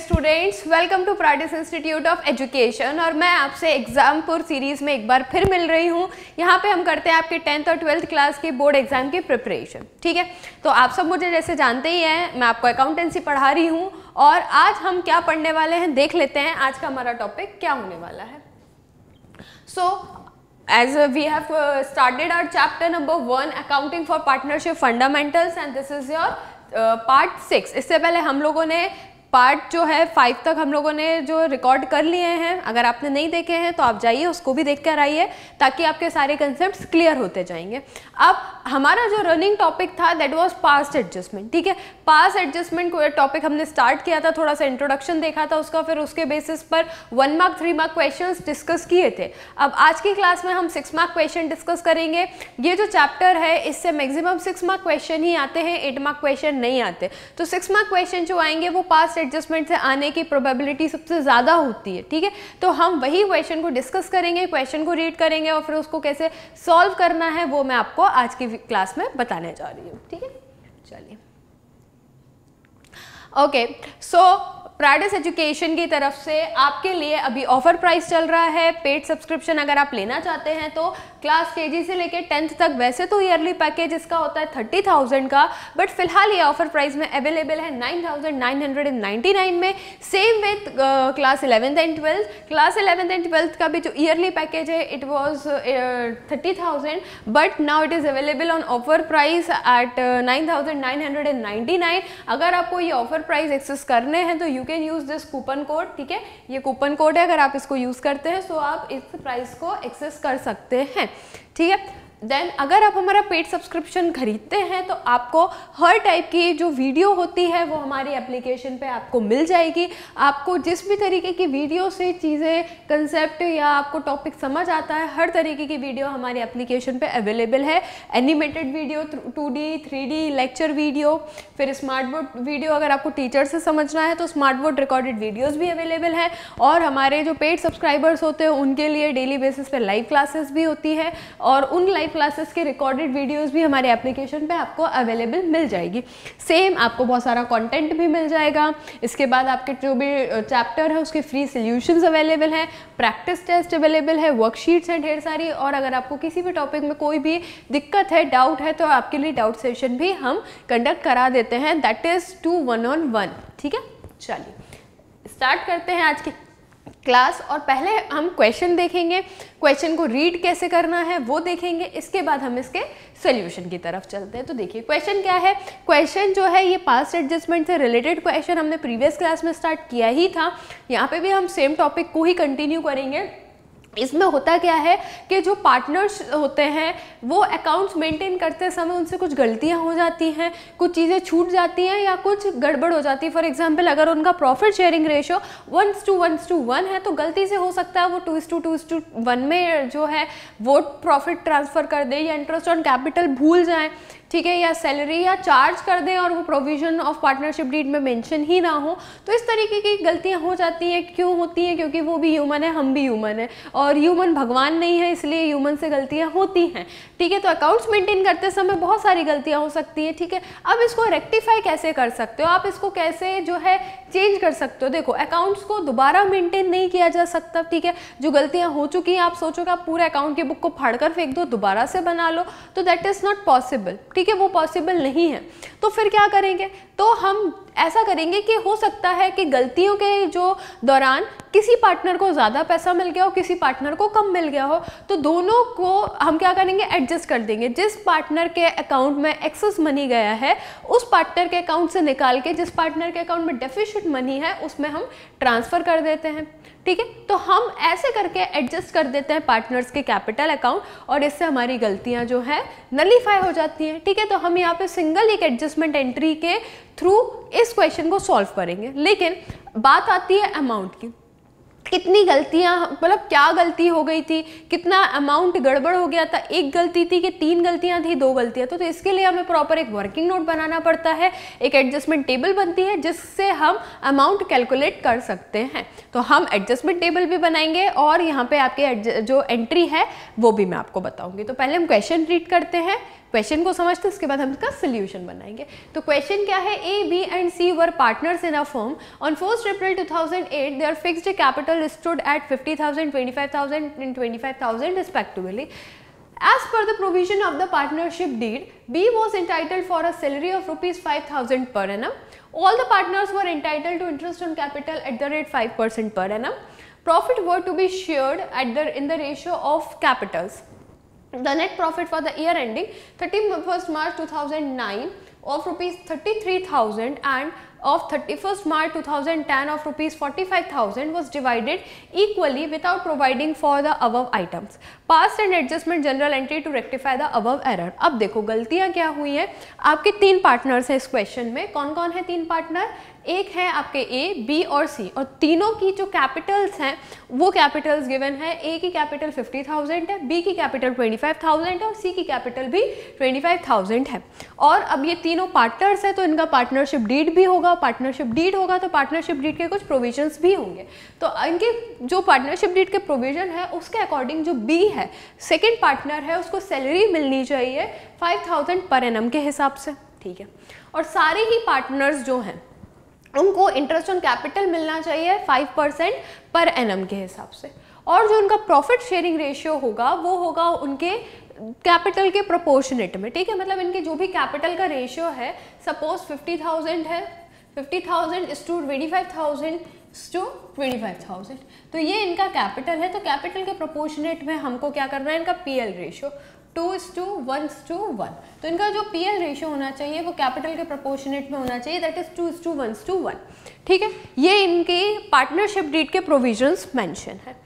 Students, welcome to Prides institute of education. और मैं आपसे एग्जामपुर सीरीज़ में एक बार फिर मिल रही हूँ। यहाँ पे हम करते हैं आपके 10th और 12th क्लास के बोर्ड एग्जाम की प्रिपरेशन। ठीक है, तो आप सब मुझे जैसे जानते ही हैं, मैं आपको अकाउंटेंसी पढ़ा रही हूँ और आज हम क्या पढ़ने वाले हैं देख लेते हैं। आज का हमारा टॉपिक क्या होने वाला है। As we have started our chapter number 1, accounting for partnership fundamentals, and this is your part 6. इससे पहले हम लोगों ने पार्ट जो है 5 तक हम लोगों ने जो रिकॉर्ड कर लिए हैं। अगर आपने नहीं देखे हैं तो आप जाइए उसको भी देख कर आइए, ताकि आपके सारे कंसेप्ट्स क्लियर होते जाएंगे। अब हमारा जो रनिंग टॉपिक था दैट वाज पास्ट एडजस्टमेंट। ठीक है, पास्ट एडजस्टमेंट को टॉपिक हमने स्टार्ट किया था, थोड़ा सा इंट्रोडक्शन देखा था उसका, फिर उसके बेसिस पर 1 मार्क 3 मार्क क्वेश्चन डिस्कस किए थे। अब आज की क्लास में हम 6 मार्क क्वेश्चन डिस्कस करेंगे। ये जो चैप्टर है इससे मैक्सिमम 6 मार्क क्वेश्चन ही आते हैं, 8 मार्क क्वेश्चन नहीं आते। तो 6 मार्क क्वेश्चन जो आएंगे वो पास्ट एडजस्टमेंट से आने की प्रोबेबिलिटी सबसे ज़्यादा होती है। ठीक है, तो हम वही क्वेश्चन को डिस्कस करेंगे, क्वेश्चन को रीड करेंगे और फिर उसको कैसे सॉल्व करना है वो मैं आपको आज की क्लास में बताने जा रही हूँ। ठीक है, चलिए। ओके, सो प्राइडिस एजुकेशन की तरफ से आपके लिए अभी ऑफर प्राइस चल रहा है। पेड सब्सक्रिप्शन अगर आप लेना चाहते हैं तो क्लास केजी से लेके 10th तक, वैसे तो ईयरली पैकेज इसका होता है 30,000 का, बट फिलहाल ये ऑफर प्राइस में अवेलेबल है 9,999 में। Same with class 11th and 12th। Class 11th and 12th का भी जो ईयरली पैकेज है it was 30,000, but now it is available on offer price at 9,999। अगर आपको ये ऑफर प्राइस एक्सेस करने हैं तो you can use this coupon code. ठीक है, ये कूपन कोड है, अगर आप इसको यूज करते हैं तो आप इस प्राइस को एक्सेस कर सकते हैं। ठीक है, देन अगर आप हमारा पेड सब्सक्रिप्शन खरीदते हैं तो आपको हर टाइप की जो वीडियो होती है वो हमारी एप्लीकेशन पे आपको मिल जाएगी। आपको जिस भी तरीके की वीडियो से चीज़ें, कंसेप्ट या आपको टॉपिक समझ आता है, हर तरीके की वीडियो हमारी एप्लीकेशन पे अवेलेबल है। Animated video, 2D 3D lecture video, फिर स्मार्ट बोर्ड वीडियो, अगर आपको टीचर से समझना है तो स्मार्ट बोर्ड रिकॉर्डेड वीडियोज़ भी अवेलेबल है। और हमारे जो पेड सब्सक्राइबर्स होते हैं उनके लिए डेली बेसिस पे लाइव क्लासेस भी होती है, और उन लाइव क्लासेस के रिकॉर्डेड वीडियोस भी हमारे एप्लीकेशन पे आपको अवेलेबल मिल जाएगी। सेम आपको बहुत सारा कंटेंट भी मिल जाएगा। इसके बाद आपके जो भी चैप्टर है उसके फ्री सॉल्यूशंस अवेलेबल हैं, प्रैक्टिस टेस्ट अवेलेबल है, वर्कशीट्स हैं ढेर सारी। और अगर आपको किसी भी टॉपिक में कोई भी दिक्कत है, डाउट है, तो आपके लिए डाउट सेशन भी हम कंडक्ट करा देते हैं, दैट इज़ 2 1-on-1। ठीक है, चलिए स्टार्ट करते हैं आज की क्लास। और पहले हम क्वेश्चन देखेंगे, क्वेश्चन को रीड कैसे करना है वो देखेंगे, इसके बाद हम इसके सॉल्यूशन की तरफ चलते हैं। तो देखिए क्वेश्चन क्या है। क्वेश्चन जो है ये पास्ट एडजस्टमेंट से रिलेटेड क्वेश्चन हमने प्रीवियस क्लास में स्टार्ट किया ही था। यहाँ पे भी हम सेम टॉपिक को ही कंटिन्यू करेंगे। इसमें होता क्या है कि जो पार्टनर्स होते हैं वो अकाउंट्स मेंटेन करते समय उनसे कुछ गलतियां हो जाती हैं, कुछ चीज़ें छूट जाती हैं या कुछ गड़बड़ हो जाती है। फॉर एग्जांपल अगर उनका प्रॉफिट शेयरिंग रेशियो 1:1 है तो गलती से हो सकता है वो 2:2 में जो है वो प्रॉफिट ट्रांसफ़र कर दे, या इंटरेस्ट ऑन कैपिटल भूल जाएँ, ठीक है, या सैलरी या चार्ज कर दें और वो प्रोविजन ऑफ पार्टनरशिप डीड में मेंशन ही ना हो। तो इस तरीके की गलतियां हो जाती हैं। क्यों होती हैं? क्योंकि वो भी ह्यूमन है, हम भी ह्यूमन है, और ह्यूमन भगवान नहीं है, इसलिए ह्यूमन से गलतियां होती हैं। ठीक है, तो अकाउंट्स मेंटेन करते समय बहुत सारी गलतियां हो सकती हैं। ठीक है, अब इसको रेक्टिफाई कैसे कर सकते हो, आप इसको कैसे जो है चेंज कर सकते हो। देखो, अकाउंट्स को दोबारा मेंटेन नहीं किया जा सकता। ठीक है, जो गलतियां हो चुकी हैं, आप सोचोगे आप पूरे अकाउंट की बुक को फाड़कर फेंक दो, दोबारा से बना लो, तो दैट इज़ नॉट पॉसिबल। ठीक है, वो पॉसिबल नहीं है। तो फिर क्या करेंगे? तो हम ऐसा करेंगे कि हो सकता है कि गलतियों के जो दौरान किसी पार्टनर को ज़्यादा पैसा मिल गया हो, किसी पार्टनर को कम मिल गया हो, तो दोनों को हम क्या करेंगे, एडजस्ट कर देंगे। जिस पार्टनर के अकाउंट में एक्सेस मनी गया है उस पार्टनर के अकाउंट से निकाल के जिस पार्टनर के अकाउंट में डेफिशिएंट मनी है उसमें हम ट्रांसफ़र कर देते हैं। ठीक है, तो हम ऐसे करके एडजस्ट कर देते हैं पार्टनर्स के कैपिटल अकाउंट, और इससे हमारी गलतियां जो है नलीफाई हो जाती हैं। ठीक है, तो हम यहाँ पे सिंगल एक एडजस्टमेंट एंट्री के थ्रू इस क्वेश्चन को सॉल्व करेंगे। लेकिन बात आती है अमाउंट की, कितनी गलतियां, मतलब क्या गलती हो गई थी, कितना अमाउंट गड़बड़ हो गया था, एक गलती थी कि 3 गलतियां थी, 2 गलतियां। तो इसके लिए हमें प्रॉपर एक वर्किंग नोट बनाना पड़ता है, एक एडजस्टमेंट टेबल बनती है जिससे हम अमाउंट कैलकुलेट कर सकते हैं। तो हम एडजस्टमेंट टेबल भी बनाएंगे और यहाँ पे आपके जो एंट्री है वो भी मैं आपको बताऊंगी। तो पहले हम क्वेश्चन रीड करते हैं, क्वेश्चन को समझते उसके बाद हम इसका सोल्यूशन बनाएंगे। तो क्वेश्चन क्या है, A B and C were partners in a firm on 1 April 2008 their fixed capital stood at 50,000, 25,000 and 25,000 respectively. As per the provision of the partnership deed, B was entitled for a salary of rupees 5,000 per annum. All the partners were entitled to interest on capital at the rate 5% per annum. Profit were to be shared in the ratio of capitals. The net profit for the year ending 31st March 2009 of rupees 33,000 and of 31st March 2010 of rupees 45,000 was divided equally without providing for the above items. Passed and adjustment general entry to rectify the above error. अब देखो गलतियां क्या हुई हैं, आपके 3 partners हैं इस question में। कौन कौन है 3 पार्टनर? एक है आपके ए, बी और सी, और तीनों की जो कैपिटल्स हैं वो कैपिटल्स गिवन है। ए की कैपिटल 50,000 है, बी की कैपिटल 25,000 है और सी की कैपिटल भी 25,000 है। और अब ये तीनों पार्टनर्स हैं तो इनका पार्टनरशिप डीड भी होगा। पार्टनरशिप डीड होगा तो पार्टनरशिप डीड के कुछ प्रोविजंस भी होंगे। तो इनके जो पार्टनरशिप डीड के प्रोविजन है उसके अकॉर्डिंग जो बी है, सेकेंड पार्टनर है, उसको सैलरी मिलनी चाहिए 5,000 पर एनम के हिसाब से, ठीक है। और सारे ही पार्टनर्स जो हैं उनको इंटरेस्ट ऑन कैपिटल मिलना चाहिए 5% पर एनम के हिसाब से। और जो उनका प्रॉफिट शेयरिंग रेशियो होगा वो होगा उनके कैपिटल के प्रोपोर्शनेट में, ठीक है। मतलब इनके जो भी कैपिटल का रेशियो है, सपोज 50,000 है, 50,000 is to 25,000 to 25,000, तो ये इनका कैपिटल है। तो कैपिटल के प्रोपोर्शनेट में हमको क्या करना है, इनका पीएल रेशियो 2:1:1। तो इनका जो पीएल रेशियो होना चाहिए वो कैपिटल के प्रोपोर्शनेट में होना चाहिए, दैट इज 2:1:1, ठीक है। ये इनके पार्टनरशिप डीड के प्रोविजंस मेंशन है।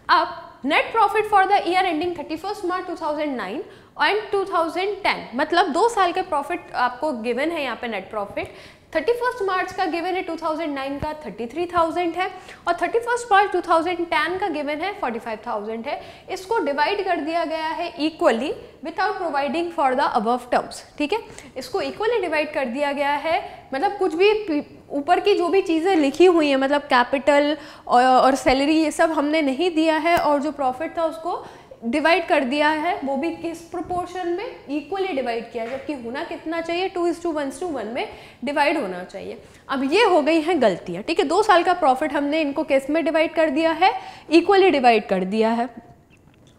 अब net profit for the year ending 31st March 2009 and 2010, मतलब 2 साल के प्रॉफिट आपको गिवन है यहाँ पे नेट प्रॉफिट। 31st मार्च का गिवन है 2009 का 33,000 है और 31st मार्च 2010 का गिवन है 45,000 है। इसको डिवाइड कर दिया गया है equally without providing for the above terms, ठीक है। इसको इक्वली डिवाइड कर दिया गया है, मतलब कुछ भी ऊपर की जो भी चीज़ें लिखी हुई हैं, मतलब कैपिटल और सैलरी ये सब हमने नहीं दिया है, और जो प्रॉफिट था उसको डिवाइड कर दिया है, वो भी किस प्रोपोर्शन में, इक्वली डिवाइड किया है, जबकि होना कितना चाहिए 2:1:1 में डिवाइड होना चाहिए। अब ये हो गई हैं गलतियाँ, ठीक है। 2 साल का प्रॉफिट हमने इनको किस में डिवाइड कर दिया है, इक्वली डिवाइड कर दिया है।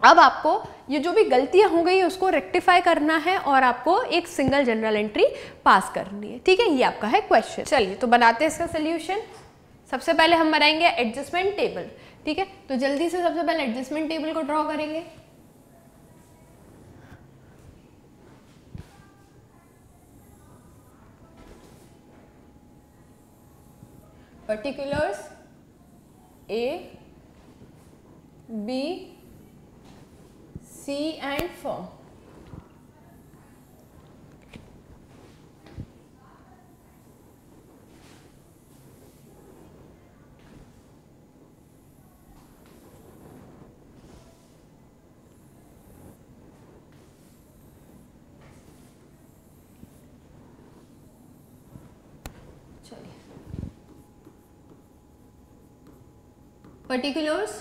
अब आपको ये जो भी गलतियाँ हो गई उसको रेक्टिफाई करना है और आपको एक सिंगल जनरल एंट्री पास करनी है, ठीक है। ये आपका है क्वेश्चन। चलिए तो बनाते हैं इसका सोल्यूशन। सबसे पहले हम बनाएंगे एडजस्टमेंट टेबल, ठीक है। तो जल्दी से सबसे पहले एडजस्टमेंट टेबल को ड्रॉ करेंगे। Particulars A, B, C and firm. Particulars,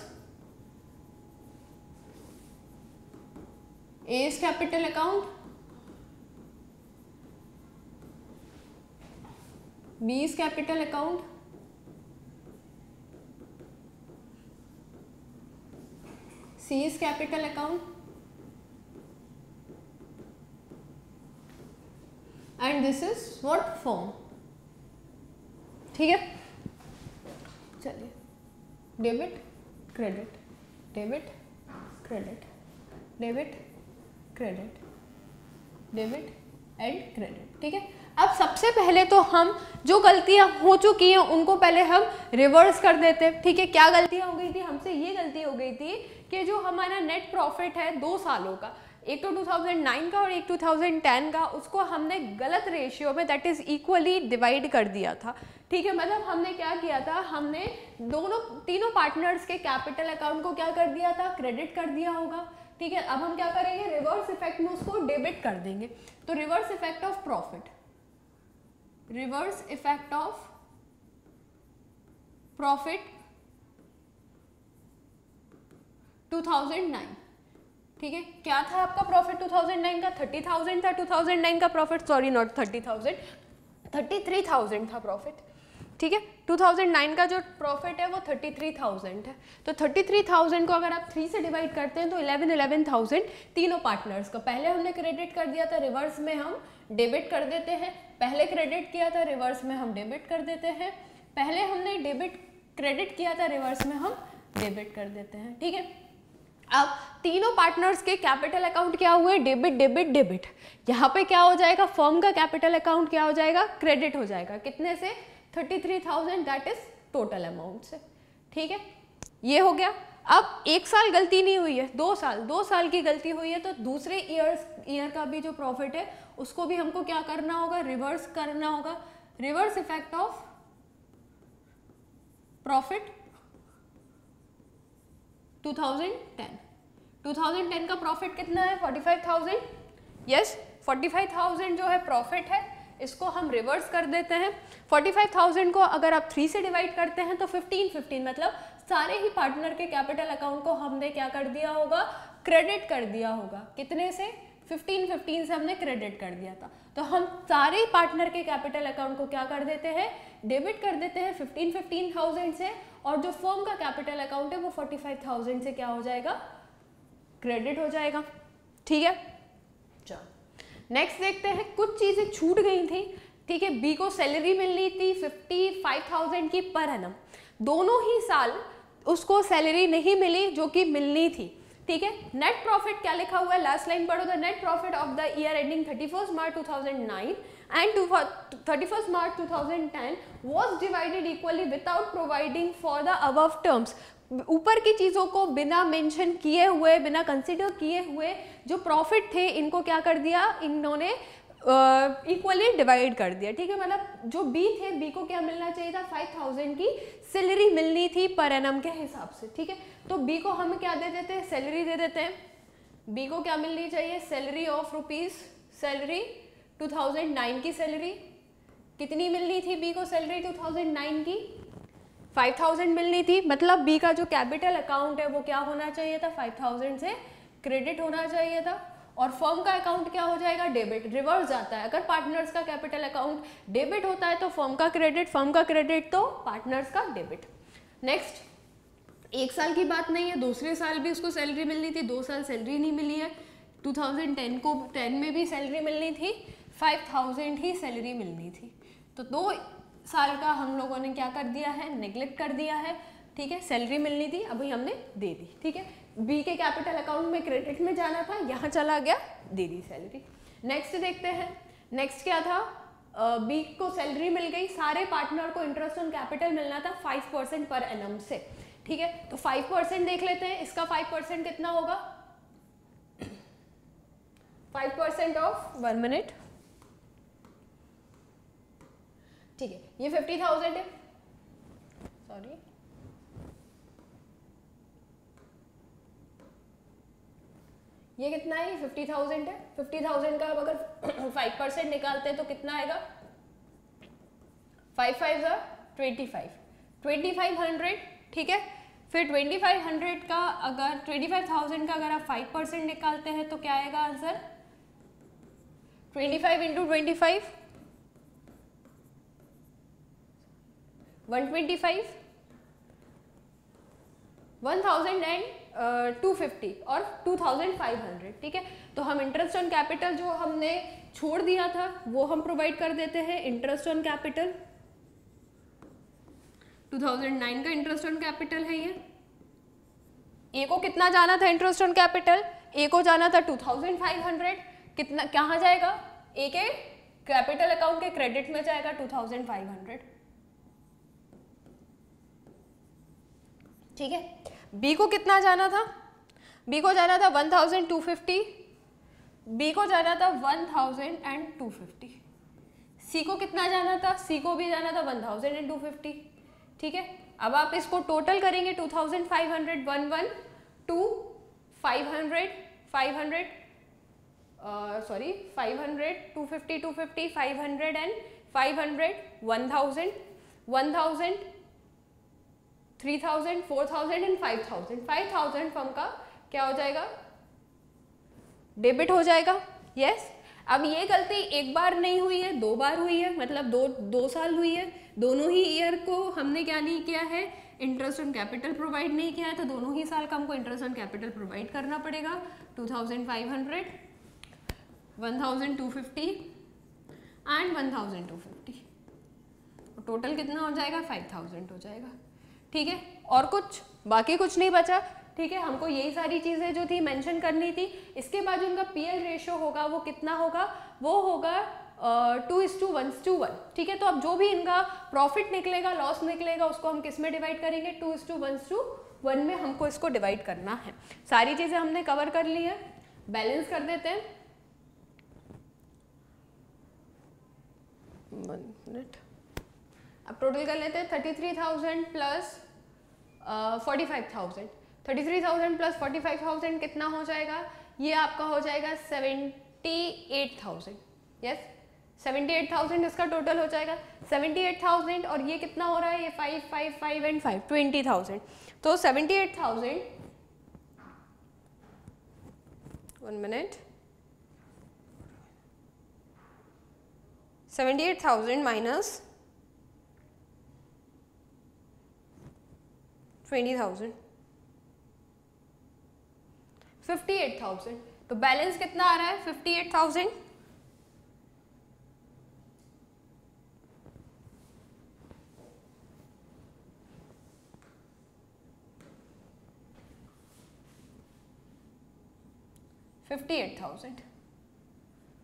A is capital account, B is capital account, C is capital account, and this is what, firm, ठीक है। चलिए debit credit, debit credit, debit credit, debit and credit, ठीक है। अब सबसे पहले तो हम जो गलतियां हो चुकी हैं उनको पहले हम रिवर्स कर देते हैं, ठीक है। क्या गलतियां हो गई थी हमसे, ये गलती हो गई थी कि जो हमारा नेट प्रॉफिट है 2 सालों का, एक तो 2009 का और एक 2010 का, उसको हमने गलत रेशियो में, दैट इज इक्वली डिवाइड कर दिया था, ठीक है। मतलब हमने क्या किया था, हमने तीनों पार्टनर्स के कैपिटल अकाउंट को क्या कर दिया था, क्रेडिट कर दिया होगा, ठीक है। अब हम क्या करेंगे, रिवर्स इफेक्ट में उसको डेबिट कर देंगे। तो reverse effect of profit, reverse effect of profit 2009, ठीक है, क्या था आपका प्रॉफिट 2009 का? 30,000 था 2009 का प्रॉफिट, सॉरी नॉट 30,000, 33,000 था प्रॉफिट। ठीक है, 2009 का जो प्रॉफिट है वो 33,000 है। तो 33,000 को अगर आप 3 से डिवाइड करते हैं तो 11,000 तीनों पार्टनर्स का पहले हमने क्रेडिट कर दिया था, रिवर्स में हम डेबिट कर देते हैं। पहले क्रेडिट किया था, रिवर्स में हम डेबिट कर देते हैं। पहले हमने क्रेडिट किया था, रिवर्स में हम डेबिट कर देते हैं। ठीक है, अब तीनों पार्टनर्स के कैपिटल अकाउंट क्या हुए? Debit debit debit. यहाँ पे क्या हो जाएगा? फर्म का कैपिटल अकाउंट क्या हो जाएगा? क्रेडिट हो जाएगा। कितने से? 33,000, दैट इज टोटल अमाउंट से। ठीक है, ये हो गया। अब 1 साल गलती नहीं हुई है, 2 साल की गलती हुई है, तो दूसरे ईयर का भी जो प्रॉफिट है उसको भी हमको क्या करना होगा? रिवर्स करना होगा। रिवर्स इफेक्ट ऑफ प्रॉफिट 2010 का प्रॉफिट कितना है? 45,000। यस, 45,000 जो है प्रॉफिट है, इसको हम रिवर्स कर देते हैं। 45,000 को अगर आप 3 से डिवाइड करते हैं तो 15 मतलब सारे ही पार्टनर के कैपिटल अकाउंट को हमने क्या कर दिया होगा? क्रेडिट कर दिया होगा। कितने से? 15 से हमने क्रेडिट कर दिया था। तो हम सारे पार्टनर के कैपिटल अकाउंट को क्या कर देते हैं? डेबिट कर देते हैं 15,000 से, और जो फर्म का कैपिटल अकाउंट है वो 45,000 से क्या हो जाएगा? क्रेडिट हो जाएगा। ठीक है, चलो नेक्स्ट देखते हैं। कुछ चीजें छूट गई थी। ठीक है, बी को सैलरी मिलनी थी 55,000 की पर एनम, दोनों ही साल उसको सैलरी नहीं मिली जो कि मिलनी थी। ठीक है, नेट प्रॉफिट क्या लिखा हुआ है? लास्ट लाइन पढ़ो। The net profit of the year ending 31 March 2009 and 31 March 2010 was divided equally without providing for the above terms। ऊपर की चीज़ों को बिना मेंशन किए हुए, बिना कंसिडर किए हुए जो प्रॉफिट थे, इनको क्या कर दिया? इन्होंने इक्वली डिवाइड कर दिया। ठीक है, मतलब जो बी थे, बी को क्या मिलना चाहिए था? 5,000 की सैलरी मिलनी थी पर एनम के हिसाब से। ठीक है, तो बी को हम क्या दे देते हैं? सैलरी दे देते हैं। बी को क्या मिलनी चाहिए? सैलरी ऑफ रुपीज, सैलरी 2009 की सैलरी कितनी मिलनी थी? बी को सैलरी 2009 की 5,000 मिलनी थी। मतलब बी का जो कैपिटल अकाउंट है वो क्या होना चाहिए था? 5,000 से क्रेडिट होना चाहिए था। और फर्म का अकाउंट क्या हो जाएगा? डेबिट। रिवर्स जाता है, अगर पार्टनर्स का कैपिटल अकाउंट डेबिट होता है तो फर्म का क्रेडिट तो पार्टनर्स का डेबिट। नेक्स्ट, 1 साल की बात नहीं है, दूसरे साल भी उसको सैलरी मिलनी थी, 2 साल सैलरी नहीं मिली है। 2010 को 10 में भी सैलरी मिलनी थी, 5,000 ही सैलरी मिलनी थी। तो 2 साल का हम लोगों ने क्या कर दिया है? नेग्लेक्ट कर दिया है। ठीक है, सैलरी मिलनी थी, अभी हमने दे दी। ठीक है, बी के कैपिटल अकाउंट में क्रेडिट में जाना था, यहाँ चला गया, दे दी सैलरी। नेक्स्ट देखते हैं। नेक्स्ट क्या था? बी को सैलरी मिल गई, सारे पार्टनर को इंटरेस्ट ऑन कैपिटल मिलना था 5% पर एनम से। ठीक है, तो 5% देख लेते हैं। इसका 5% कितना होगा? 5% ऑफ 1 मिनट। ठीक है, ये 50,000 है, सॉरी ये कितना है? 50,000 है। 50,000 का अगर 5% निकालते हैं तो कितना आएगा? 5 5 25, 2500। ठीक है, फिर 2500 का अगर 25,000 का अगर आप 5% निकालते हैं तो क्या आएगा आंसर? 25 इंटू 25 125, 1,250 और 2,500। ठीक है, तो हम इंटरेस्ट ऑन कैपिटल जो हमने छोड़ दिया था वो हम प्रोवाइड कर देते हैं। इंटरेस्ट ऑन कैपिटल 2009 का इंटरेस्ट ऑन कैपिटल है ये। ए को कितना जाना था इंटरेस्ट ऑन कैपिटल? ए को जाना था 2,500। कितना कहाँ जाएगा? ए के कैपिटल अकाउंट के क्रेडिट में जाएगा 2,500। ठीक है, बी को कितना जाना था? बी को जाना था 1,250, बी को जाना था 1,250। सी को कितना जाना था? सी को भी जाना था 1,250। ठीक है, अब आप इसको टोटल करेंगे 2,500, 1 2 500 500 सॉरी 500 250 250 500 एंड 500 1,000 1,000 3,000 4,000 एंड 5,000 फर्म का क्या हो जाएगा? डेबिट हो जाएगा। यस, अब ये गलती एक बार नहीं हुई है, 2 बार हुई है, मतलब दो साल हुई है। दोनों ही ईयर को हमने क्या नहीं किया है, इंटरेस्ट ऑन कैपिटल प्रोवाइड नहीं किया है, तो दोनों ही साल का हमको इंटरेस्ट ऑन कैपिटल प्रोवाइड करना पड़ेगा। 2500, 1250 एंड 1250, टोटल कितना हो जाएगा, 5000 हो जाएगा। ठीक है, और कुछ बाकी कुछ नहीं बचा। ठीक है, हमको यही सारी चीज़ें जो थी मेंशन करनी थी। इसके बाद जो उनका पीएल रेशियो होगा वो कितना होगा, वो होगा 2:1:1। ठीक है, तो अब जो भी इनका प्रॉफिट निकलेगा, लॉस निकलेगा, उसको हम किस में डिवाइड करेंगे, 2:1:1 में हमको इसको डिवाइड करना है। सारी चीज़ें हमने कवर कर ली है। बैलेंस कर देते हैं, 1 मिनट। अब टोटल कर लेते हैं, 33,000 प्लस 45,000। 33,000 प्लस 45,000 कितना हो जाएगा, ये आपका हो जाएगा 78,000। यस, 78,000 इसका टोटल हो जाएगा। 78,000 और ये कितना हो रहा है, ये 5, 5, 5 एंड 5, 20,000। तो 78,000, 1 मिनट, 78,000 माइनस 20,000, 58,000। तो बैलेंस कितना आ रहा है, 58,000।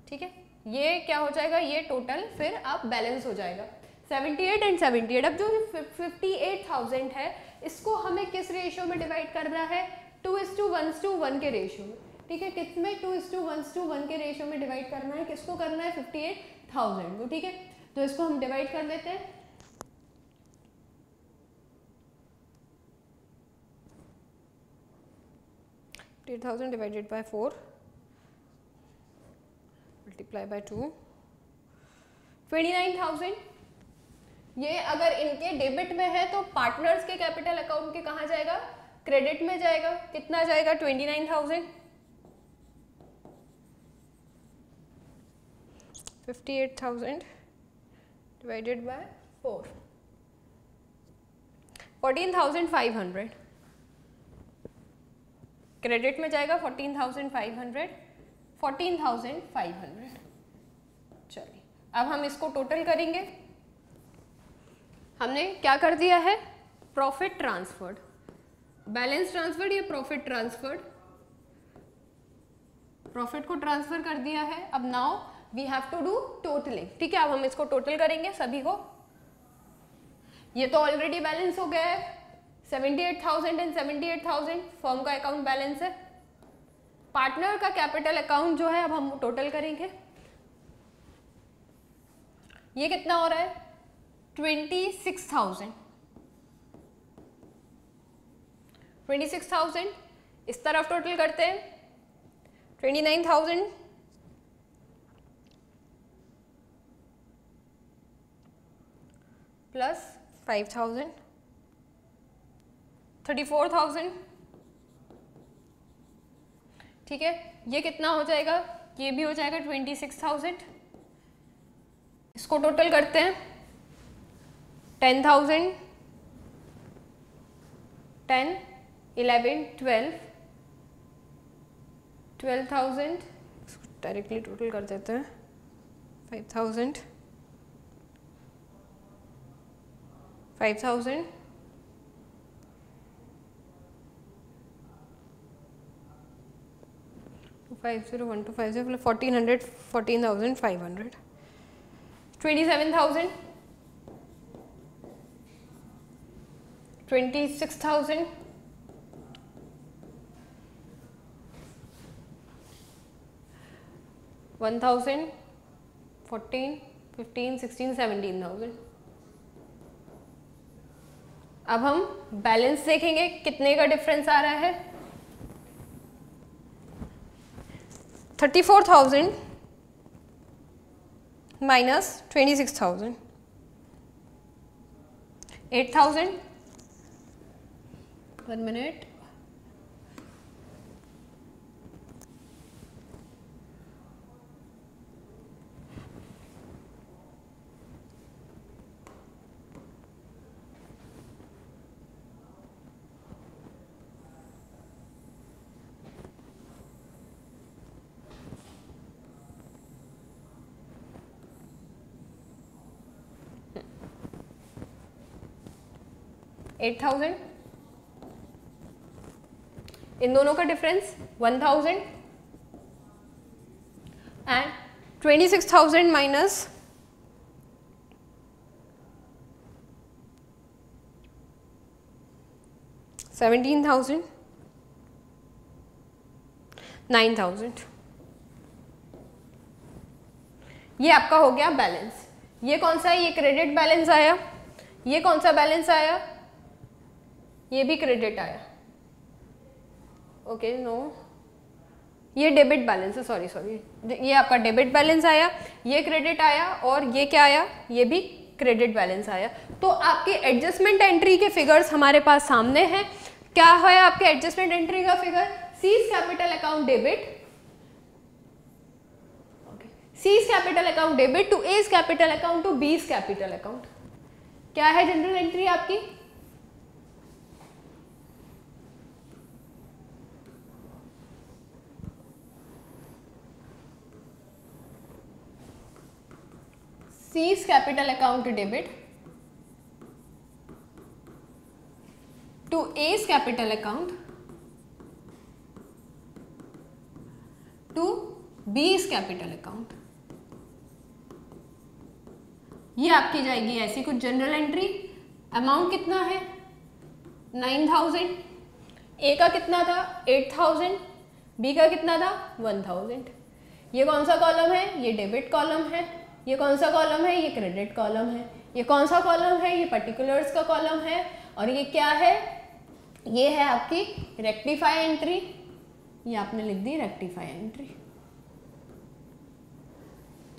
ठीक है, ये क्या हो जाएगा, ये टोटल फिर आप बैलेंस हो जाएगा 78 एंड 78। अब जो 58,000 है, इसको हमें किस रेशियो में डिवाइड करना है, 2:1:1 के रेशियो में। ठीक है, किस में, 2:1:1 के रेशियो में डिवाइड करना है। किसको करना है, 58,000 को। ठीक है, तो इसको हम डिवाइड कर देते हैं। Divided by 4 multiply by 2, 29,000। ये अगर इनके डेबिट में है तो पार्टनर्स के कैपिटल अकाउंट के कहाँ जाएगा, क्रेडिट में जाएगा। कितना जाएगा, 29,000। 58,000 डिवाइडेड बाय 4, 14,500 क्रेडिट में जाएगा। 14,500, 14,500। चलिए, अब हम इसको टोटल करेंगे। हमने क्या कर दिया है, प्रॉफिट ट्रांसफर्ड, बैलेंस ट्रांसफर्ड या प्रॉफिट ट्रांसफर्ड, प्रॉफिट को ट्रांसफर कर दिया है। अब now we have to do totalling. ठीक है, अब हम इसको टोटल करेंगे सभी को। ये तो ऑलरेडी बैलेंस हो गया है, 78,000 एंड 78,000 फर्म का अकाउंट बैलेंस है। पार्टनर का कैपिटल अकाउंट जो है, अब हम टोटल करेंगे। ये कितना हो रहा है, 26,000। 26,000 इस तरफ टोटल करते हैं, 29,000 प्लस 5,000, 34,000। ठीक है, ये कितना हो जाएगा, ये भी हो जाएगा 26,000। इसको टोटल करते हैं, 10,000, 10, 11, 12,000। डायरेक्टली टोटल कर देते हैं, 5,000, 5,000, 250, 1,250, 1,400, 14,500, 27,000, 26,000, 1,000, 14, 15, 16, 17,000। अब हम बैलेंस देखेंगे कितने का डिफरेंस आ रहा है, 34,000 माइनस 26,000, 8,000, 1 मिनट, 8,000, इन दोनों का डिफरेंस 1,000 एंड 26,000 माइनस 17,000, 9,000। ये आपका हो गया बैलेंस। ये कौन सा है? ये क्रेडिट बैलेंस आया। ये कौन सा बैलेंस आया? ये भी क्रेडिट आया। ओके नो, ये डेबिट बैलेंस है, सॉरी सॉरी, ये आपका डेबिट बैलेंस आया, ये क्रेडिट आया, और ये क्या आया? ये भी क्रेडिट बैलेंस आया। तो आपके एडजस्टमेंट एंट्री के फिगर्स हमारे पास सामने हैं। क्या है आपके एडजस्टमेंट एंट्री का figure? C's capital account debit, C's capital account debit to A's capital account to B's capital account. क्या है जनरल एंट्री आपकी? C's capital account debit to A's capital account to B's capital account. ये आपकी जाएगी ऐसी कुछ general entry. Amount कितना है? 9,000। ए का कितना था? 8,000। बी का कितना था? 1,000। ये कौन सा कॉलम है? ये डेबिट कॉलम है। ये कौन सा कॉलम है? ये क्रेडिट कॉलम है। ये कौन सा कॉलम है? ये पर्टिकुलर्स का कॉलम है। और ये क्या है? ये है आपकी रेक्टिफाई एंट्री। ये आपने लिख दी रेक्टिफाई एंट्री,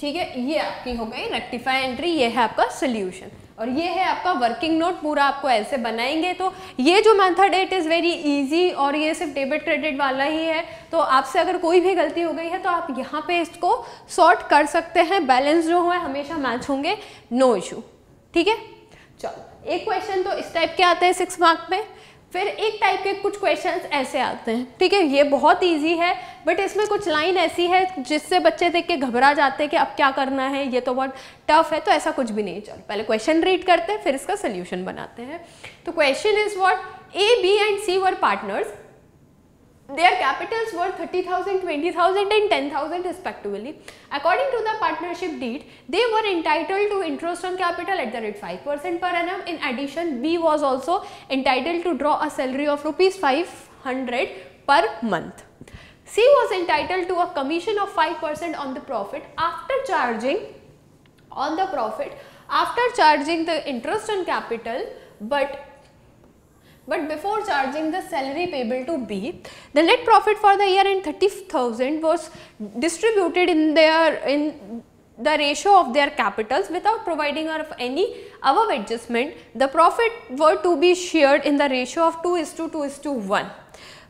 ठीक है। ये आपकी हो गई रेक्टिफाई एंट्री। ये है आपका सोल्यूशन और ये है आपका वर्किंग नोट। पूरा आपको ऐसे बनाएंगे। तो ये जो मेथड है इट इज़ वेरी इजी और ये सिर्फ डेबिट क्रेडिट वाला ही है। तो आपसे अगर कोई भी गलती हो गई है तो आप यहाँ पे इसको सॉर्ट कर सकते हैं। बैलेंस जो है हमेशा मैच होंगे, नो इशू, ठीक है। चलो, एक क्वेश्चन तो इस टाइप के आते हैं 6 मार्क में। फिर एक टाइप के कुछ क्वेश्चंस ऐसे आते हैं, ठीक है। ये बहुत इजी है बट इसमें कुछ लाइन ऐसी है जिससे बच्चे देख के घबरा जाते हैं कि अब क्या करना है, ये तो बहुत टफ है। तो ऐसा कुछ भी नहीं। चल पहले क्वेश्चन रीड करते हैं फिर इसका सोल्यूशन बनाते हैं। तो question is what? A, B and C were partners. Their capitals were 30,000, 20,000 and 10,000 respectively. According to the partnership deed, they were entitled to interest on capital at the rate 5% per annum. In addition, B was also entitled to draw a salary of rupees 500 per month. C was entitled to a commission of 5% on the profit after charging the interest on capital, but before charging the salary payable to B, the net profit for the year end 30,000 was distributed in the ratio of their capitals without providing of any above adjustment. The profit were to be shared in the ratio of 2:1.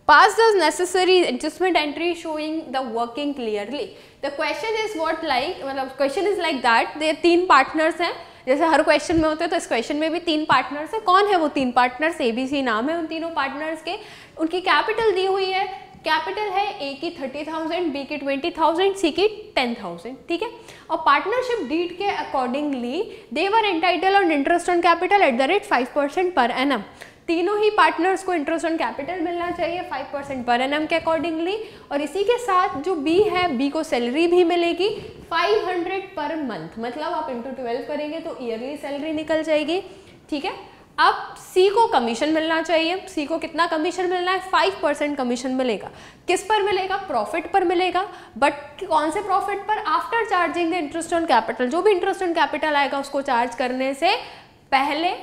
Pass the necessary adjustment entry showing the working clearly. The question is what like, मतलब question is like that, they 3 partners हैं जैसे हर question में होते हैं। तो इस question में भी 3 पार्टनर्स है। कौन है वो 3 पार्टनर्स? ABC नाम है उन तीनों पार्टनर्स के। उनकी कैपिटल दी हुई है। कैपिटल है ए की 30,000, बी की 20,000, सी की 10,000, ठीक है। और पार्टनरशिप डीड के accordingly they were entitle on interest on capital at the rate 5% per annum. तीनों ही पार्टनर्स को इंटरेस्ट ऑन कैपिटल मिलना चाहिए 5% पर एनम के अकॉर्डिंगली। और इसी के साथ जो बी है, बी को सैलरी भी मिलेगी 500 पर मंथ। मतलब आप इंटू 12 करेंगे तो ईयरली सैलरी निकल जाएगी, ठीक है। अब सी को कमीशन मिलना चाहिए। सी को कितना कमीशन मिलना है? 5% कमीशन मिलेगा। किस पर मिलेगा? प्रॉफिट पर मिलेगा। बट कौन से प्रॉफिट पर? After charging the interest on capital. जो भी इंटरेस्ट ऑन कैपिटल आएगा उसको चार्ज करने से पहले,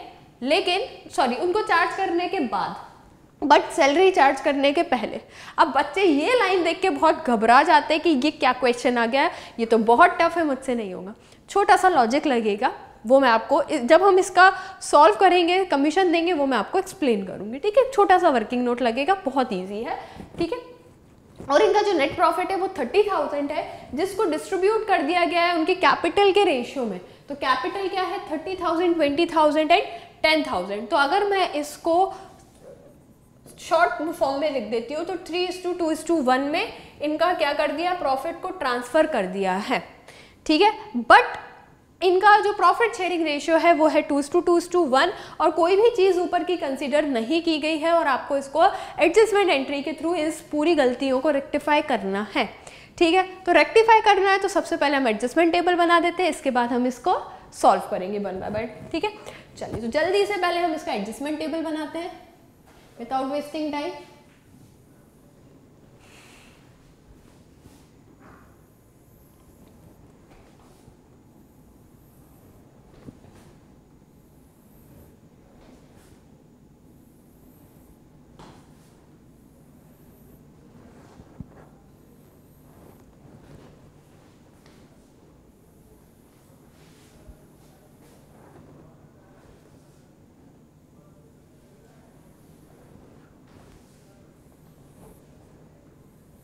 लेकिन सॉरी उनको चार्ज करने के बाद, बट सैलरी चार्ज करने के पहले। अब बच्चे ये लाइन देख के बहुत घबरा जाते हैं कि ये क्या क्वेश्चन आ गया, ये तो बहुत टफ है, मुझसे नहीं होगा। छोटा सा लॉजिक लगेगा, वो मैं आपको जब हम इसका सॉल्व करेंगे, कमीशन देंगे, वो मैं आपको एक्सप्लेन करूंगी, ठीक है। छोटा सा वर्किंग नोट लगेगा, बहुत ईजी है, ठीक है। और इनका जो नेट प्रॉफिट है वो 30,000 है जिसको डिस्ट्रीब्यूट कर दिया गया है उनके कैपिटल के रेशियो में। तो कैपिटल क्या है? 30,000, 20,000 एंड 10,000। तो अगर मैं इसको शॉर्ट फॉर्म में लिख देती हूँ तो 3:2:1 में इनका क्या कर दिया? प्रॉफिट को ट्रांसफर कर दिया है, ठीक है। बट इनका जो प्रॉफिट शेयरिंग रेशियो है वो है 2:1 और कोई भी चीज़ ऊपर की कंसीडर नहीं की गई है और आपको इसको एडजस्टमेंट एंट्री के थ्रू इस पूरी गलतियों को रेक्टिफाई करना है। ठीक है, तो रेक्टिफाई करना है तो सबसे पहले हम एडजस्टमेंट टेबल बना देते हैं, इसके बाद हम इसको सॉल्व करेंगे वन बाय वन। ठीक है, चलिए तो जल्दी से पहले हम इसका एडजस्टमेंट टेबल बनाते हैं विदाउट वेस्टिंग टाइम।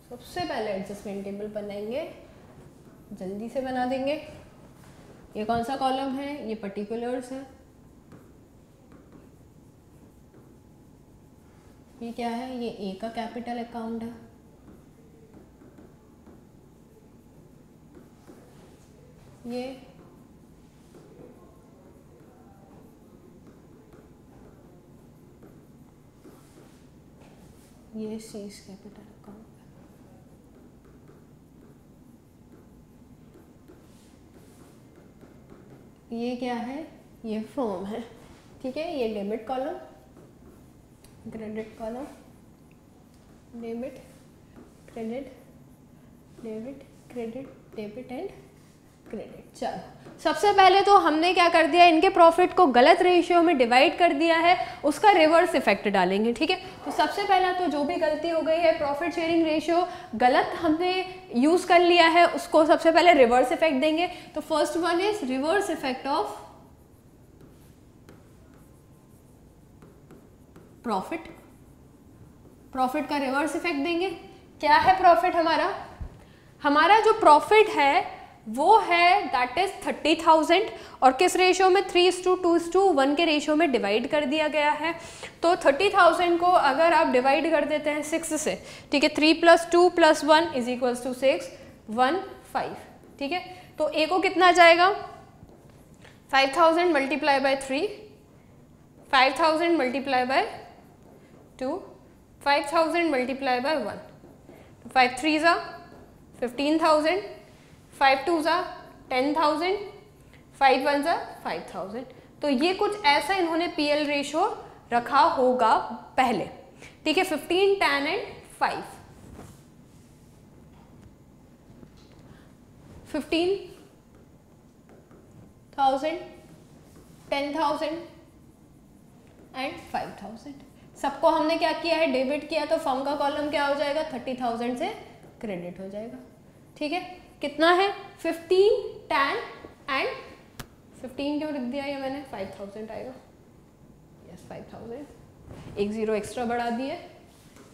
सबसे पहले एडजस्टमेंट टेबल बनाएंगे, जल्दी से बना देंगे। ये कौन सा कॉलम है? ये पर्टिकुलर्स है। ये क्या है? ये ए का कैपिटल अकाउंट है। ये सीज कैपिटल अकाउंट। ये क्या है? ये फर्म है। ठीक है, ये debit column, credit column, debit, credit, debit, credit, debit and credit. चलो सबसे पहले तो हमने क्या कर दिया, इनके प्रॉफिट को गलत रेशियो में डिवाइड कर दिया है, उसका रिवर्स इफेक्ट डालेंगे। ठीक है, तो सबसे पहला तो जो भी गलती हो गई है, प्रॉफिट शेयरिंग रेशियो गलत हमने यूज कर लिया है, उसको सबसे पहले रिवर्स इफेक्ट देंगे। तो first one is reverse effect of profit. Profit का रिवर्स इफेक्ट देंगे। क्या है प्रॉफिट हमारा? हमारा जो प्रॉफिट है वो है दैट इज 30,000 और किस रेशियो में? 3:2:1 के रेशियो में डिवाइड कर दिया गया है। तो 30,000 को अगर आप डिवाइड कर देते हैं 6 से, ठीक है, 3 + 2 + 1 = 6, 1, 5। ठीक है, तो ए को कितना जाएगा? 5,000 multiply by 3, 5,000 multiply by 2, 5,000 multiply by 1, 5 3 ज़ा 15,000, 5 2 ज़ा 10,000, 5 1 ज़ा 5,000। तो ये कुछ ऐसा इन्होंने पीएल रेशो रखा होगा पहले। ठीक है, 15, 10 एंड 5, 15,000, 10,000 एंड 5,000। सबको हमने क्या किया है? डेबिट किया। तो फर्म का कॉलम क्या हो जाएगा? 30,000 से क्रेडिट हो जाएगा। ठीक है, कितना है? 15, 10 एंड 15 क्यों लिख दिया ये मैंने? 5,000 आएगा। यस 5,000, एक जीरो एक्स्ट्रा बढ़ा दिए,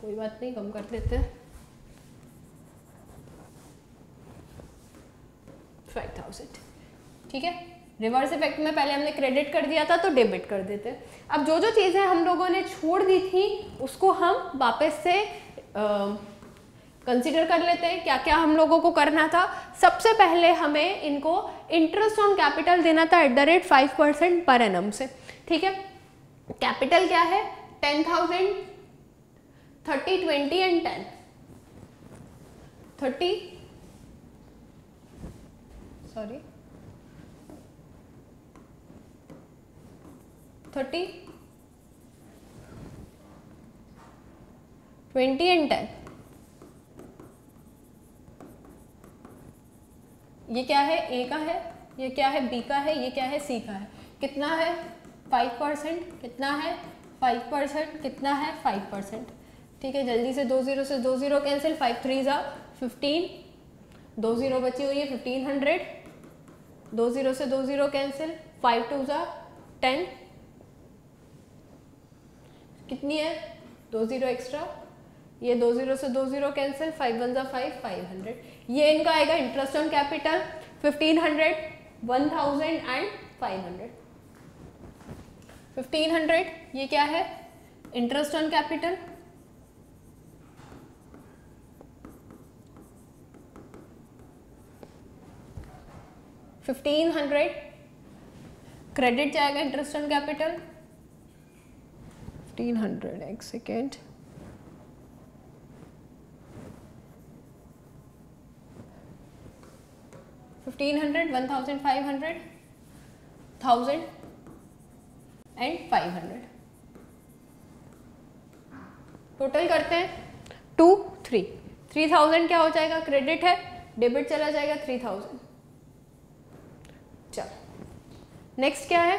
कोई बात नहीं, कम कर देते हैं। 5,000। ठीक है, रिवर्स इफेक्ट में पहले हमने क्रेडिट कर दिया था तो डेबिट कर देते हैं। अब जो जो चीज़ें हम लोगों ने छोड़ दी थी उसको हम वापस से कंसीडर कर लेते हैं। क्या क्या हम लोगों को करना था? सबसे पहले हमें इनको इंटरेस्ट ऑन कैपिटल देना था @5% पर एनम से। ठीक है, कैपिटल क्या है? 10,000, 30, 20 एंड 10, 30 20 एंड 10। ये क्या है? ए का है, ये क्या है? बी का है, ये क्या है? सी का है। कितना है? 5%। कितना है? 5%। कितना है? 5%। ठीक है, जल्दी से 2 0 से 2 0 कैंसिल, 5 3 ज़ा 15, 2 0 बची हुई है 1500, 2 0 से 2 0 कैंसिल, 5 2 ज़ा 10, कितनी है? 2 0 एक्स्ट्रा, ये 2 0 से 2 0 कैंसिल, 5 1 ज़ा 5, 500। ये इनका आएगा इंटरेस्ट ऑन कैपिटल 1500, 1000 एंड 500। 1500 ये क्या है? Interest on capital. $1500 क्रेडिट जाएगा इंटरेस्ट ऑन कैपिटल 1500, एक सेकेंड, 1500, 1500, 1000 एंड 500, टोटल करते हैं 2, 3, 3000 क्या हो जाएगा, क्रेडिट है, डेबिट चला जाएगा 3000। चलो नेक्स्ट क्या है,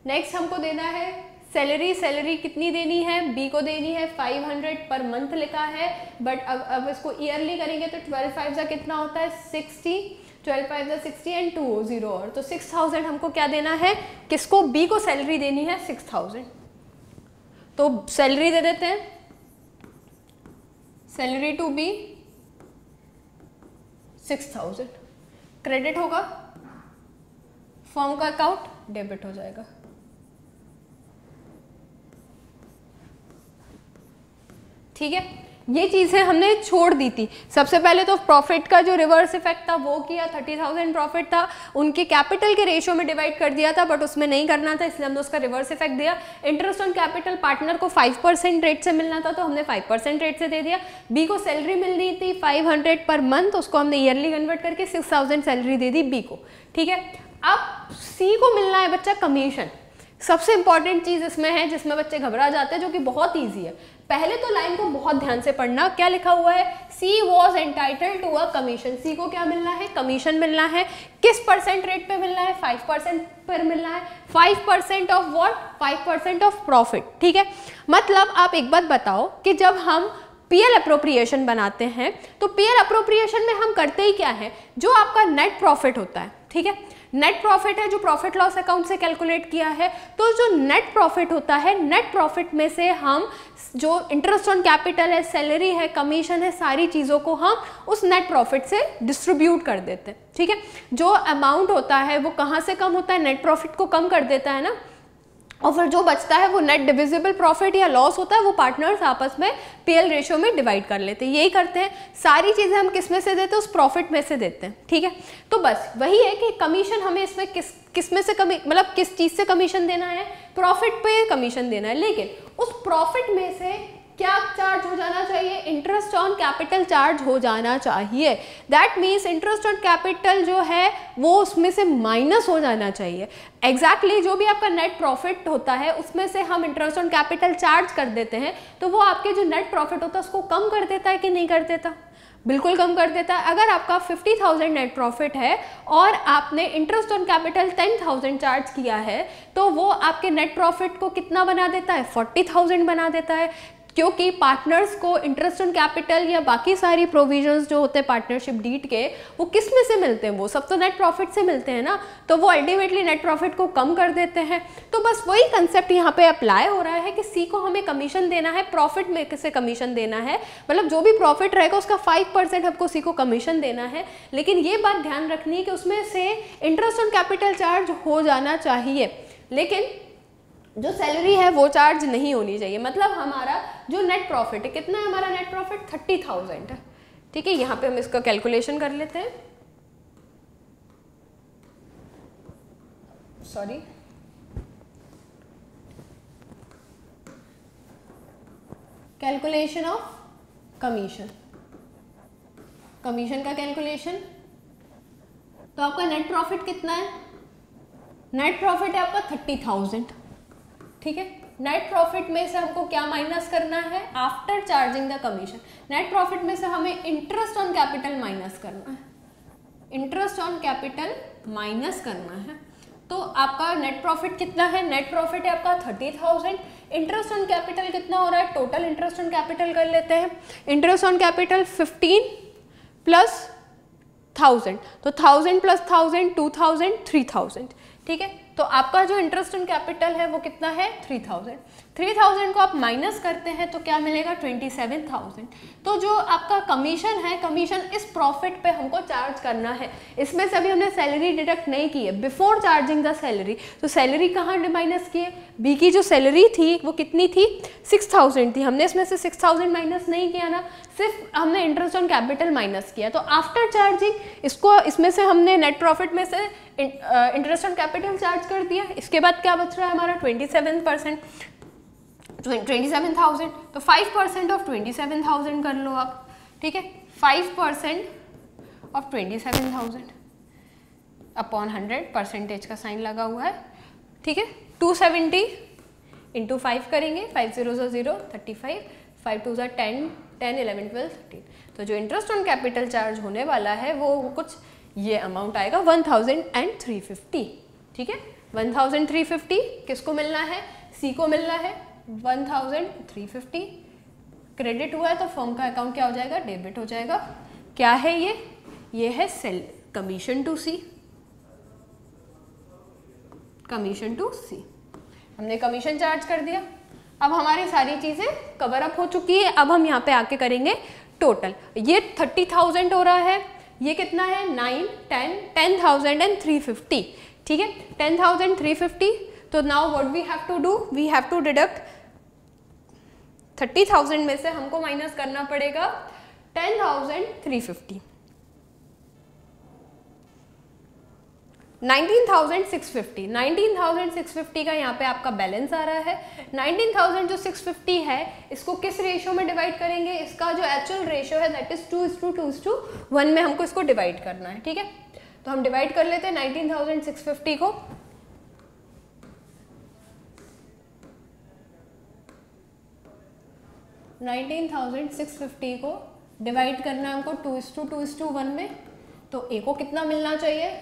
नेक्स्ट हमको देना है सैलरी। सैलरी कितनी देनी है, बी को देनी है 500 पर मंथ लिखा है, बट अब इसको ईयरली करेंगे तो 12 5 कितना होता है 60, 12 5 60 एंड 2 0 और, तो 6000 हमको क्या देना है, किसको, बी को सैलरी देनी है 6000। तो सैलरी दे देते हैं, सैलरी टू बी 6000, क्रेडिट होगा, फर्म का अकाउंट डेबिट हो जाएगा। ठीक है, ये चीज़ें हमने छोड़ दी थी। सबसे पहले तो प्रॉफिट का जो रिवर्स इफेक्ट था वो किया, 30,000 प्रॉफिट था, उनके कैपिटल के रेशियो में डिवाइड कर दिया था, बट उसमें नहीं करना था इसलिए हमने उसका रिवर्स इफेक्ट दिया। इंटरेस्ट ऑन कैपिटल पार्टनर को 5% रेट से मिलना था तो हमने 5% रेट से दे दिया। बी को सैलरी मिलनी थी 500 पर मंथ, उसको हमने ईयरली कन्वर्ट करके 6,000 सैलरी दे दी बी को। ठीक है, अब सी को मिलना है बच्चा कमीशन। सबसे इंपॉर्टेंट चीज इसमें है जिसमें बच्चे घबरा जाते हैं, जो कि बहुत ईजी है। पहले तो लाइन को बहुत ध्यान से पढ़ना, क्या लिखा हुआ है, C was entitled to a commission. C को क्या मिलना है, कमीशन मिलना है। किस परसेंट रेट पे मिलना है, 5% पर मिलना है। 5% ऑफ व्हाट, 5% ऑफ प्रॉफिट। ठीक है, मतलब आप एक बात बताओ कि जब हम पीएल अप्रोप्रिएशन बनाते हैं तो पीएल अप्रोप्रिएशन में हम करते ही क्या है, जो आपका नेट प्रॉफिट होता है, ठीक है, नेट प्रॉफिट है जो प्रॉफिट लॉस अकाउंट से कैलकुलेट किया है, तो जो नेट प्रॉफिट होता है, नेट प्रॉफिट में से हम जो इंटरेस्ट ऑन कैपिटल है, सैलरी है, कमीशन है, सारी चीज़ों को हम उस नेट प्रॉफिट से डिस्ट्रीब्यूट कर देते हैं। ठीक है, जो अमाउंट होता है वो कहाँ से कम होता है, नेट प्रॉफिट को कम कर देता है ना, और फिर जो बचता है वो नेट डिविजिबल प्रॉफिट या लॉस होता है, वो पार्टनर्स आपस में पीएल रेशियो में डिवाइड कर लेते हैं। यही करते हैं, सारी चीज़ें हम किस में से देते हैं, उस प्रॉफिट में से देते हैं। ठीक है, तो बस वही है कि कमीशन हमें इसमें किस में से मतलब किस चीज़ से कमीशन देना है, प्रॉफिट पे कमीशन देना है, लेकिन उस प्रॉफिट में से क्या चार्ज हो जाना चाहिए, इंटरेस्ट ऑन कैपिटल चार्ज हो जाना चाहिए। That means interest on capital जो है वो उसमें से माइनस हो जाना चाहिए। एग्जैक्टली जो भी आपका नेट प्रॉफिट होता है उसमें से हम इंटरेस्ट ऑन कैपिटल चार्ज कर देते हैं, तो वो आपके जो नेट प्रॉफिट होता है उसको कम कर देता है कि नहीं कर देता, बिल्कुल कम कर देता है। अगर आपका 50,000 नेट प्रॉफिट है और आपने इंटरेस्ट ऑन कैपिटल 10,000 चार्ज किया है, तो वो आपके नेट प्रॉफिट को कितना बना देता है, 40,000 बना देता है, क्योंकि पार्टनर्स को इंटरेस्ट ऑन कैपिटल या बाकी सारी प्रोविजंस जो होते हैं पार्टनरशिप डीड के, वो किस में से मिलते हैं, वो सब तो नेट प्रॉफिट से मिलते हैं ना, तो वो अल्टीमेटली नेट प्रॉफिट को कम कर देते हैं। तो बस वही कंसेप्ट यहाँ पे अप्लाई हो रहा है कि सी को हमें कमीशन देना है, प्रॉफिट में से कमीशन देना है, मतलब जो भी प्रॉफिट रहेगा उसका 5% हमको सी को कमीशन देना है। लेकिन ये बात ध्यान रखनी है कि उसमें से इंटरेस्ट ऑन कैपिटल चार्ज हो जाना चाहिए, लेकिन जो सैलरी है वो चार्ज नहीं होनी चाहिए। मतलब हमारा जो नेट प्रॉफिट है, कितना है हमारा नेट प्रॉफिट, 30,000 है। ठीक है, यहाँ पे हम इसका कैलकुलेशन कर लेते हैं, sorry, calculation of commission, commission का कैलकुलेशन। तो आपका नेट प्रॉफिट कितना है, नेट प्रॉफिट है आपका 30,000। ठीक है, नेट प्रॉफिट में से हमको क्या माइनस करना है, after charging the commission, net profit में से हमें इंटरेस्ट ऑन कैपिटल माइनस करना है, इंटरेस्ट ऑन कैपिटल माइनस करना है। तो आपका नेट प्रॉफिट कितना है, नेट प्रॉफिट है आपका 30,000, इंटरेस्ट ऑन कैपिटल कितना हो रहा है, टोटल इंटरेस्ट ऑन कैपिटल कर लेते हैं, इंटरेस्ट ऑन कैपिटल 15 प्लस 1000, तो 1000 प्लस 1000 2000 3000। ठीक है, तो आपका जो इंटरेस्ट ऑन कैपिटल है वो कितना है, 3000। 3000 को आप माइनस करते हैं तो क्या मिलेगा, 27,000। तो जो आपका कमीशन है, कमीशन इस प्रॉफिट पे हमको चार्ज करना है। इसमें से अभी हमने सैलरी डिडक्ट नहीं की है, बिफोर चार्जिंग द सैलरी। तो सैलरी कहाँ माइनस की है, बी की जो सैलरी थी वो कितनी थी, 6,000 थी, हमने इसमें से 6,000 माइनस नहीं किया ना, सिर्फ हमने इंटरेस्ट ऑन कैपिटल माइनस किया। तो आफ्टर चार्जिंग इसको, इसमें से हमने नेट प्रॉफिट में से इंटरेस्ट ऑन कैपिटल चार्ज कर दिया। इसके बाद क्या बच रहा है हमारा 27%, 27,000, तो 5% ऑफ 27,000 कर लो आप, ठीक है। 5% ऑफ 27,000 अपॉन 100, परसेंटेज का साइन लगा हुआ है, ठीक है। 270 इंटू 5 करेंगे, 5 0 0 35, 5 2 10, 10 11 12 13। तो जो इंटरेस्ट ऑन कैपिटल चार्ज होने वाला है वो कुछ ये अमाउंट आएगा 1350, ठीक है। 1350 किसको मिलना है, सी को मिलना है। 1350 क्रेडिट हुआ है तो फर्म का अकाउंट क्या हो जाएगा, डेबिट हो जाएगा। क्या है ये है sale commission to C, commission to C, हमने कमीशन चार्ज कर दिया। अब हमारी सारी चीजें कवर अप हो चुकी है। अब हम यहाँ पे आके करेंगे टोटल। ये 30,000 हो रहा है, ये कितना है 9, 10, 10,350, ठीक है। 10,350, तो now what we have to do, we have to deduct 30,000 में से हमको माइनस करना पड़ेगा 10,350, 19,650। 19,650 का यहाँ पे आपका बैलेंस आ रहा है। 19,000 जो 650 है इसको किस रेशियो में डिवाइड करेंगे, इसका जो एक्चुअल रेशियो है दैट इज 2:2:1 में हमको इसको डिवाइड करना है, ठीक है। तो हम डिवाइड कर लेते हैं 19,650 को। को डिवाइड करना है हमको 2:2:1 में, तो ए को कितना मिलना चाहिए,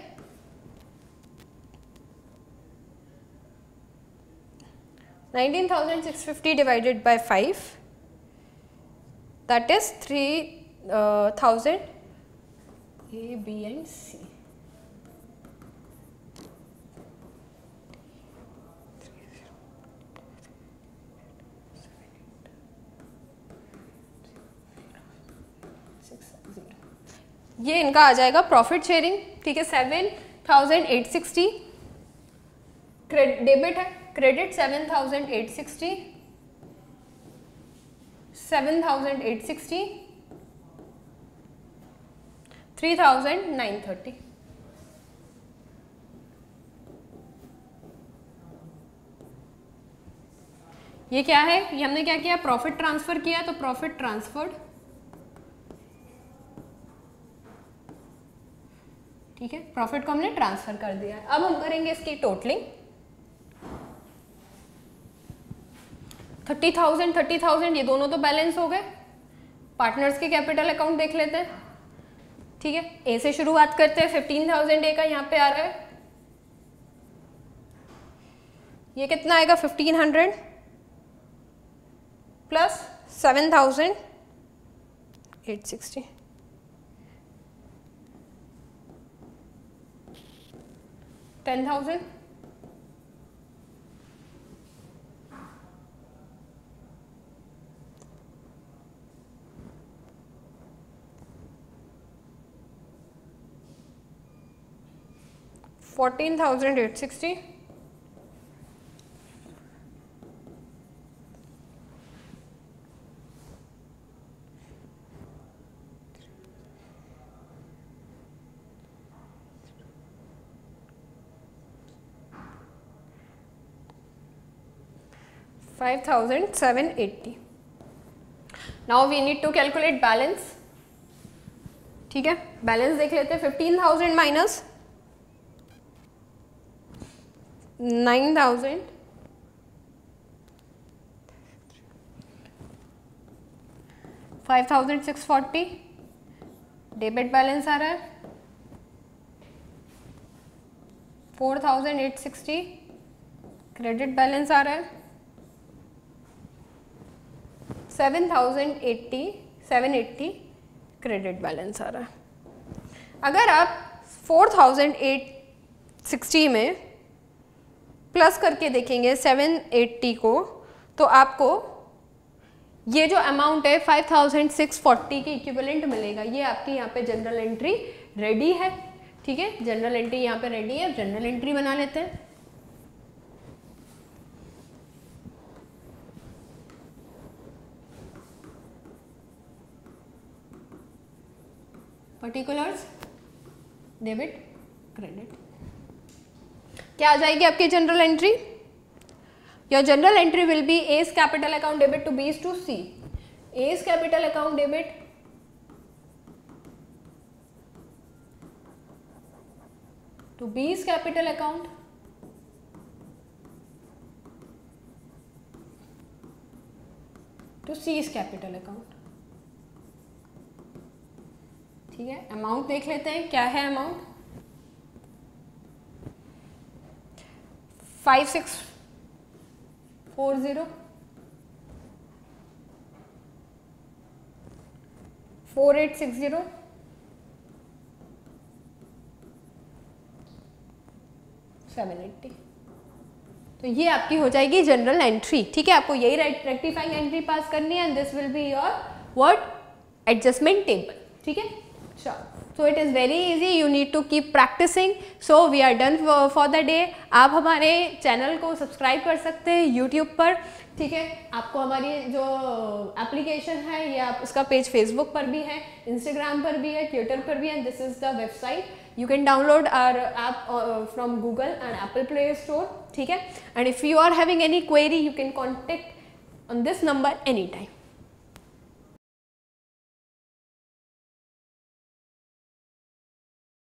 19,650 divided by 5, that is 3,000 A, B and C. ये इनका आ जाएगा प्रॉफिट शेयरिंग, ठीक है। 7,860 डेबिट है, क्रेडिट 7,860, 7,860, 3,930। ये क्या है, ये हमने क्या किया, प्रॉफिट ट्रांसफर किया, तो प्रॉफिट ट्रांसफर्ड, ठीक है। प्रॉफिट को हमने ट्रांसफर कर दिया है। अब हम करेंगे इसकी टोटलिंग। 30,000 30,000 ये दोनों तो बैलेंस हो गए। पार्टनर्स के कैपिटल अकाउंट देख लेते हैं, ठीक है। ए से शुरुआत करते हैं। 15,000 ए का यहाँ पे आ रहा है, ये कितना आएगा 1500 plus 7,860, 10,000, $14,860, 5,780। Now we need to calculate balance, ठीक है। बैलेंस देख लेते हैं। 15,000 माइनस 9,000, 5,640 डेबिट बैलेंस आ रहा है, 4,860 क्रेडिट बैलेंस आ रहा है, 7,780 क्रेडिट बैलेंस आ रहा है। अगर आप 4,860 में प्लस करके देखेंगे 780 को, तो आपको ये जो अमाउंट है 5,640 की इक्विवेलेंट मिलेगा। ये आपकी यहाँ पे जनरल एंट्री रेडी है, ठीक है। जनरल एंट्री यहाँ पे रेडी है, जनरल एंट्री बना लेते हैं। पर्टिकुलर्स, डेबिट, क्रेडिट, क्या आ जाएगी आपकी general entry? Your general entry will be A's capital account debit to B's to C. A's capital account debit to B's capital account to C's capital account. ठीक है, amount देख लेते हैं क्या है अमाउंट. 5640 4860 780. तो ये आपकी हो जाएगी जनरल एंट्री. ठीक है, आपको यही रेक्टिफाइंग एंट्री पास करनी है and this will be your what adjustment table. ठीक है, चलो. So it is very easy, you need to keep practising. So we are done for the day. आप हमारे चैनल को सब्सक्राइब कर सकते हैं यूट्यूब पर. ठीक है, आपको हमारी जो एप्लीकेशन है ये आप उसका पेज फेसबुक पर भी है, इंस्टाग्राम पर भी है, ट्विटर पर भी है. This is the website. You can download our app from Google and Apple Play Store. ठीक है, and if you are having any query you can contact on this number anytime.